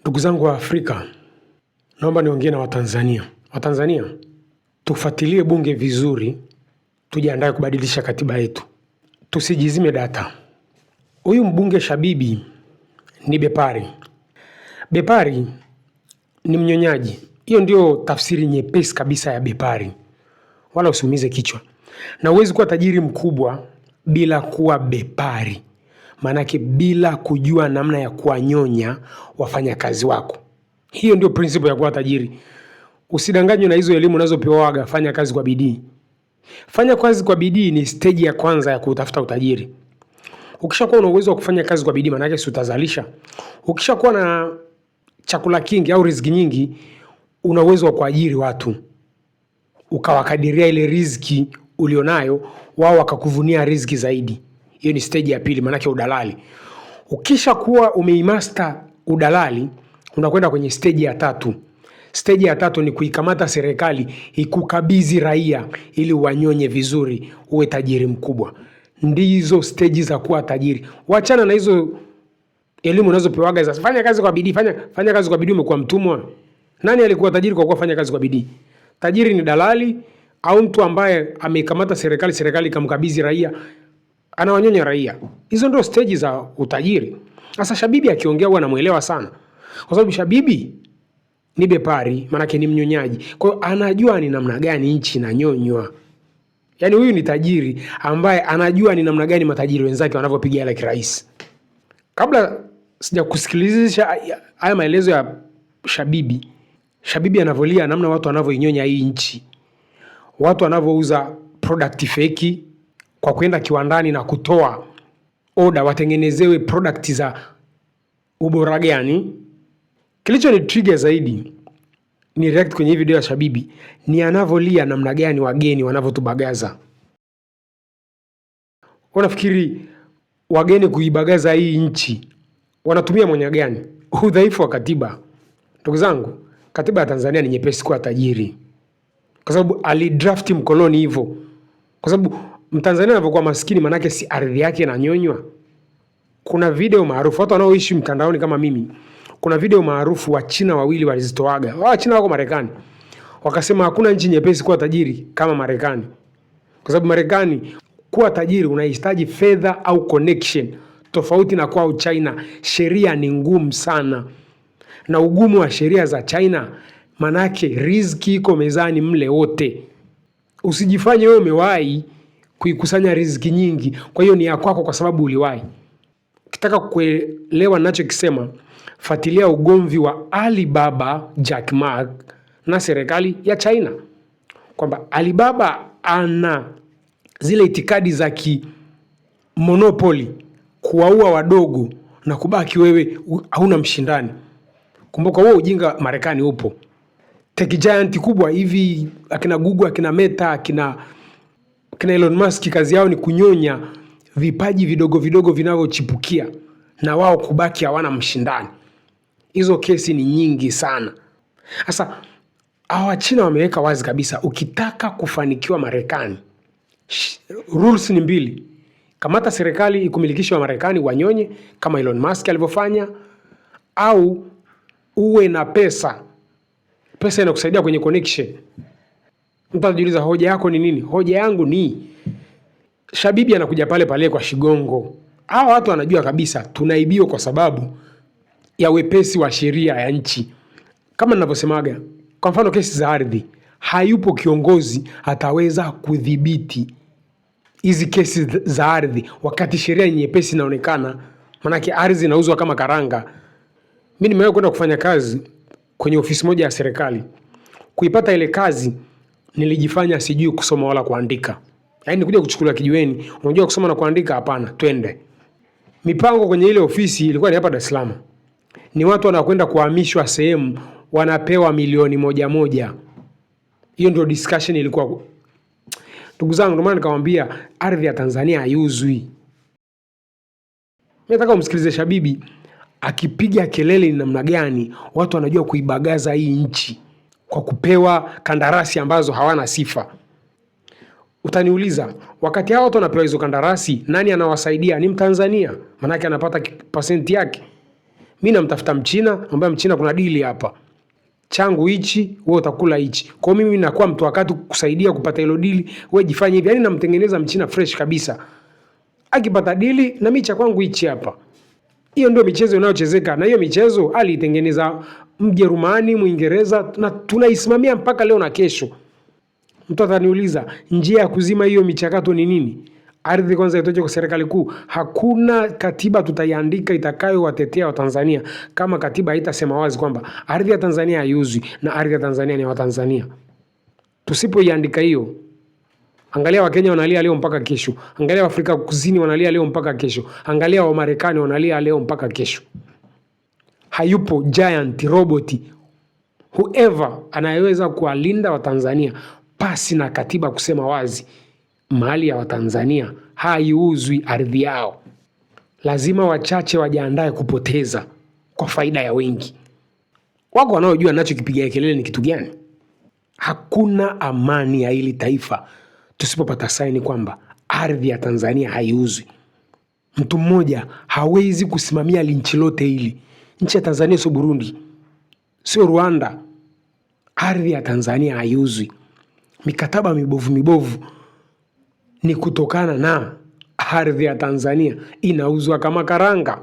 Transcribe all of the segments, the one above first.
Ndugu zangu wa Afrika, naomba niongee na Watanzania. Watanzania, tufuatilie bunge vizuri, tujiandae kubadilisha katiba yetu. Tusijizime data. Huyu mbunge Shabibi ni bepari. Bepari ni mnyonyaji. Hiyo ndio tafsiri nyepesi kabisa ya bepari. Wala usiumize kichwa. Na huwezi kuwa tajiri mkubwa bila kuwa bepari. Maanake bila kujua namna ya kuwanyonya wafanyakazi wako. Hiyo ndio principle ya kuwa tajiri. Usidanganywe na hizo elimu unazopewa, fanya kazi kwa bidii. Fanya kazi kwa bidii ni stage ya kwanza ya kutafuta utajiri. Ukishakuwa una uwezo wa kufanya kazi kwa bidii, maana yake si utazalisha. Ukishakuwa na chakula kingi au riziki nyingi, una uwezo wa kuajiri watu. Ukawakadiria ile riziki ulionayo, wao wakakuvunia riziki zaidi. Hiyo ni stage ya pili, maana yake udalali. Ukishakuwa umeimaster udalali, unakwenda kwenye stage ya tatu. Stage ya tatu ni kuikamata serikali ikukabidhi raia ili wanyonye vizuri, uwe tajiri mkubwa. Ndizo stage za kuwa tajiri. Wachana na hizo elimu unazopewaga za fanya kazi kwa bidii, fanya kazi kwa bidii, umekuwa mtumwa. Nani alikuwa tajiri kwa kuwa fanya kazi kwa bidii? Tajiri ni dalali au mtu ambaye ameikamata serikali, serikali ikamkabidhi raia, anawanyonya raia. Hizo ndio stage za utajiri. Sasa Shabibi akiongea huwa namuelewa sana. Kwa sababu Shabibi ni bepari, maanake ni mnyonyaji. Kwa hiyo anajua ni namna gani nchi inanyonywa. Yaani huyu ni tajiri ambaye anajua ni namna gani matajiri wenzake wanavyopiga hela kirahisi. Kabla sijakusikilizisha haya maelezo ya Shabibi, Shabibi anavolia namna watu wanavyoinyonya hii nchi. Watu wanavyouza product fake kwa kwenda kiwandani na kutoa order watengenezewe product za ubora gani. Kilicho ni trigger zaidi ni react kwenye video ya Shabibi ni anavolia namna gani wageni wanavyotubagaza. Unafikiri wageni kuibagaza hii nchi wanatumia mwenye gani? Udhaifu wa katiba. Ndugu zangu, katiba ya Tanzania ni nyepesi kuwa tajiri. Kwa sababu alidrafti mkoloni hivyo. Kwa sababu Mtanzania anapokuwa maskini manake si ardhi yake inanyonywa. Kuna video maarufu watu wanaoishi mtandaoni kama mimi. Kuna video maarufu wa China wawili walizitoaga. Wa China wako Marekani. Wakasema hakuna nchi nyepesi kuwa tajiri kama Marekani. Kwa sababu Marekani kuwa tajiri unahitaji fedha au connection. Tofauti na kwa China, sheria ni ngumu sana. Na ugumu wa sheria za China manake riziki iko mezani mle wote. Usijifanye wewe umewahi kuikusanya riziki nyingi, kwa hiyo ni ya kwako kwa sababu uliwahi. Ukitaka kuelewa ninachokisema, fuatilia ugomvi wa Alibaba Jack Ma na serikali ya China. Kwamba Alibaba ana zile itikadi za monopoly, kuwaua wadogo na kubaki wewe hauna mshindani. Kumbuka wewe ujinga Marekani upo. Tech giant kubwa hivi akina Google, akina Meta, akina Elon Musk kazi yao ni kunyonya vipaji vidogo vidogo vinavyochipukia na wao kubaki hawana mshindani. Hizo kesi ni nyingi sana. Sasa hawa China wameweka wazi kabisa, ukitaka kufanikiwa Marekani, rules ni mbili. Kamata serikali ikumilikishe wa Marekani wanyonye kama Elon Musk alivyofanya, au uwe na pesa. Pesa inakusaidia kwenye connection. Mtu anajiuliza hoja yako ni nini? Hoja yangu ni Shabibi anakuja pale pale kwa shigongo. Hao watu wanajua kabisa tunaibiwa kwa sababu ya wepesi wa sheria ya nchi. Kama ninavyosemaga, kwa mfano kesi za ardhi, hayupo kiongozi ataweza kudhibiti hizi kesi za ardhi wakati sheria nyepesi inaonekana, manake ardhi inauzwa kama karanga. Mimi nimewahi kwenda kufanya kazi kwenye ofisi moja ya serikali. Kuipata ile kazi nilijifanya sijui kusoma wala kuandika. Yaani nikuja kuchukuliwa kijiweni, unajua kusoma na kuandika? Hapana, twende. Mipango kwenye ile ofisi ilikuwa ni hapa Dar es Salaam. Ni watu wanakwenda kuhamishwa sehemu wanapewa milioni moja. Hiyo ndio discussion ilikuwa. Ndugu zangu, ndio maana nikamwambia ardhi ya Tanzania haiuzwi. Mimi nataka umsikilize Shabibi akipiga kelele ni namna gani watu wanajua kuibagaza hii nchi kwa kupewa kandarasi ambazo hawana sifa. Utaniuliza, wakati hao watu wanapewa hizo kandarasi, nani anawasaidia? Ni Mtanzania, manake anapata pasenti yake. Mimi namtafuta Mchina, ambaye Mchina kuna dili hapa. Changu hichi, wewe utakula hichi. Kwa hiyo mimi nakuwa mtu wakati kusaidia kupata hilo dili, wewe jifanye hivi. Yaani namtengeneza Mchina fresh kabisa. Akipata dili na mimi cha kwangu hichi hapa. Hiyo ndio michezo inayochezeka, na hiyo michezo alitengeneza Mjerumani, Muingereza, na tunaisimamia mpaka leo na kesho. Mtu ataniuliza njia ya kuzima hiyo michakato ni nini? Ardhi kwanza itoke kwa serikali kuu. Hakuna katiba tutaiandika itakayowatetea Watanzania kama katiba haitasema wazi kwamba ardhi ya Tanzania haiuzwi na ardhi ya Tanzania ni ya Watanzania. Tusipoiandika hiyo, angalia Wakenya wanalia leo mpaka kesho. Angalia Afrika Kusini wanalia leo mpaka kesho. Angalia wa Marekani wanalia leo mpaka kesho. Hayupo giant robot whoever anayeweza kuwalinda Watanzania pasi na katiba kusema wazi mali ya Watanzania haiuzwi ardhi yao. Lazima wachache wajiandae kupoteza kwa faida ya wengi. Wako wanaojua ninachokipigia kelele ni kitu gani. Hakuna amani ya hili taifa tusipopata saini kwamba ardhi ya Tanzania haiuzwi. Mtu mmoja hawezi kusimamia nchi lote hili. Nchi ya Tanzania sio Burundi, sio Rwanda. Ardhi ya Tanzania haiuzwi. Mikataba mibovu ni kutokana na ardhi ya Tanzania inauzwa kama karanga.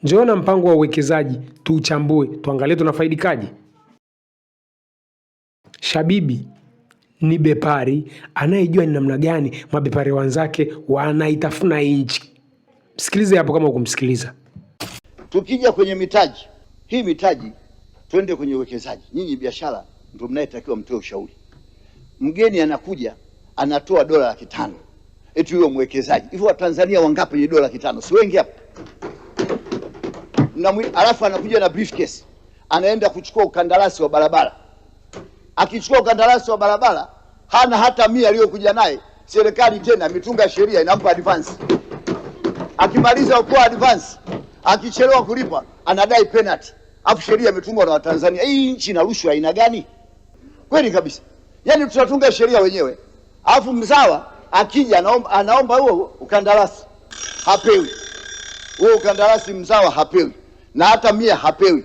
Njoona mpango wa uwekezaji tuuchambue, tuangalie tunafaidikaje. Shabibi ni bepari anayejua ni namna gani mabepari wenzake wanaitafuna nchi. Msikilize hapo kama ukumsikiliza. Tukija kwenye mitaji, hii mitaji twende kwenye uwekezaji. Nyinyi biashara ndio mnayetakiwa mtoe ushauri. Mgeni anakuja anatoa $500. Eti huyo mwekezaji. Hivyo Watanzania wangapi wenye $500? Si wengi hapa. Alafu anakuja na briefcase. Anaenda kuchukua ukandarasi wa barabara. Akichukua ukandarasi wa barabara, hana hata 100 aliyokuja naye. Serikali tena mitunga sheria inampa advance. Akimaliza kwa advance, akichelewa kulipa, anadai penalty. Afu sheria imetungwa na Watanzania. Hii nchi ina rushwa aina gani? Kweli kabisa. Yaani tunatunga sheria wenyewe. Alafu mzawa akija anaomba huo ukandarasi. Hapewi. Huo ukandarasi mzawa hapewi. Na hata 100 hapewi.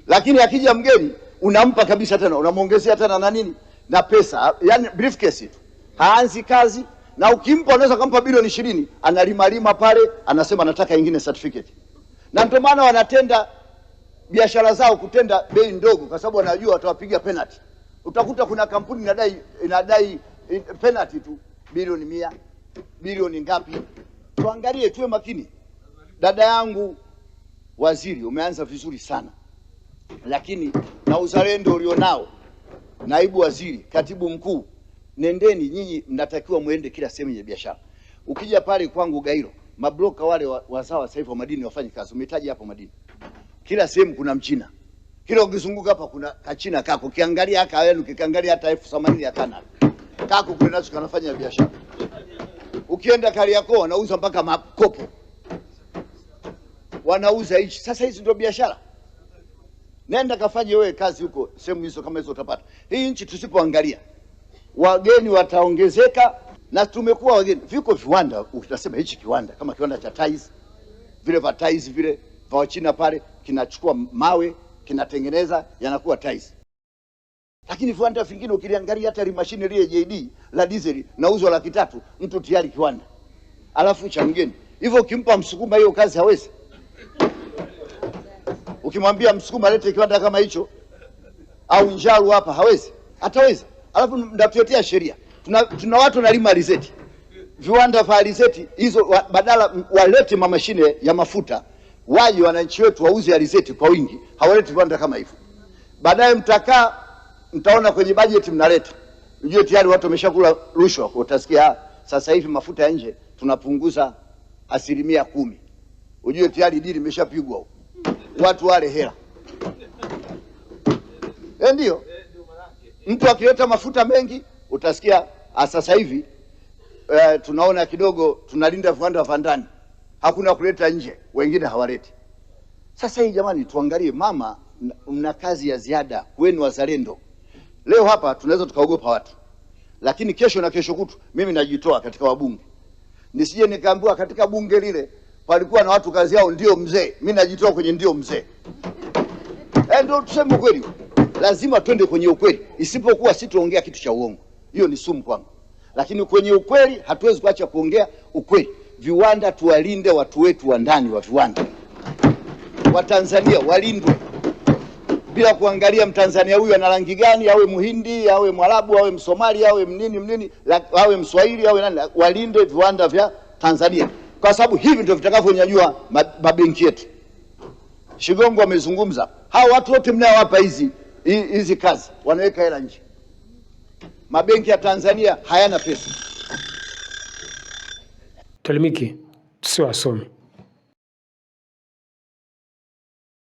Lakini akija mgeni unampa kabisa tena, unamuongezea tena na nini? Na pesa. Yaani briefcase tu. Haanzi kazi, na ukimpa unaweza kumpa bilioni 20, analima pale, anasema nataka nyingine certificate. Na ndio maana wanatenda biashara zao kutenda bei ndogo kwa sababu wanajua watawapiga penalty. Utakuta kuna kampuni inadai penalty tu bilioni 100, bilioni ngapi. Tuangalie, tuwe makini. Dada yangu waziri, umeanza vizuri sana. Lakini na uzalendo ulionao, naibu waziri, katibu mkuu, nendeni nyinyi, mnatakiwa muende kila sehemu ya biashara. Ukija pale kwangu Gairo, mabroka wale wazawa sasa hivi wa madini wafanye kazi. Umetaja hapo madini. Kila sehemu kuna Mchina. Kila ukizunguka hapa kuna Kachina kako. Kiangalia haka wenu, kiangalia hata F80 ya Canada. Kako kule nacho kanafanya biashara. Ukienda Kariakoo wanauza mpaka makopo. Wanauza hichi. Sasa hizi ndio biashara. Nenda kafanye wewe kazi huko sehemu hizo kama hizo utapata. Hii nchi tusipoangalia, wageni wataongezeka, na tumekuwa wageni. Viko viwanda, utasema hichi kiwanda kama kiwanda cha tiles, vile vya tiles vile vya China pale kinachukua mawe, kinatengeneza, yanakuwa tiles. Lakini viwanda vingine ukiliangalia hata mashine ile JD la diesel nauzwa $300, mtu tayari kiwanda. Alafu cha mgeni. Hivyo ukimpa Msukuma hiyo kazi hawezi. Ukimwambia Msukuma alete kiwanda kama hicho au Njalu hapa hawezi. Hataweza. Alafu ndatuletea sheria. Tuna watu wanalima alizeti. Viwanda vya alizeti hizo badala walete mashine ya mafuta, waje wananchi wetu wauze alizeti kwa wingi, hawaleti viwanda kama hivyo. Baadaye mtaona kwenye bajeti mnaleta. Unajua tayari watu wameshakula rushwa. Utasikia sasa hivi mafuta ya nje tunapunguza 10%. Unajua tayari dili imeshapigwa huko. Watu wale hela. Ndio. Mtu akileta mafuta mengi utasikia sasa hivi tunaona kidogo tunalinda viwanda vya ndani. Hakuna kuleta nje, wengine hawaleti. Sasa hii jamani, tuangalie, mama mna kazi ya ziada kwenu wazalendo. Leo hapa tunaweza tukaogopa watu. Lakini kesho na kesho kutu mimi najitoa katika wabunge. Nisije nikaambiwa katika bunge lile palikuwa na watu kazi yao ndio mzee. Mimi najitoa kwenye ndio mzee. Ndio tuseme ukweli. Lazima twende kwenye ukweli. Isipokuwa sitaongea kitu cha uongo. Hiyo ni sumu kwangu. Lakini kwenye ukweli hatuwezi kuacha kuongea ukweli. Viwanda tuwalinde watu wetu wa ndani wa viwanda. Watanzania walindwe. Bila kuangalia Mtanzania huyu ana rangi gani, awe Muhindi, awe Mwarabu, awe Msomali, awe mnini, awe Mswahili, awe nani, walinde viwanda vya Tanzania. Kwa sababu hivi ndio vitakavyonyanyua mabenki yetu. Shigongo amezungumza. Hao watu wote mnaowapa hizi kazi wanaweka hela nje. Mabenki ya Tanzania hayana pesa. Tuelimike, tusiwe wasomi.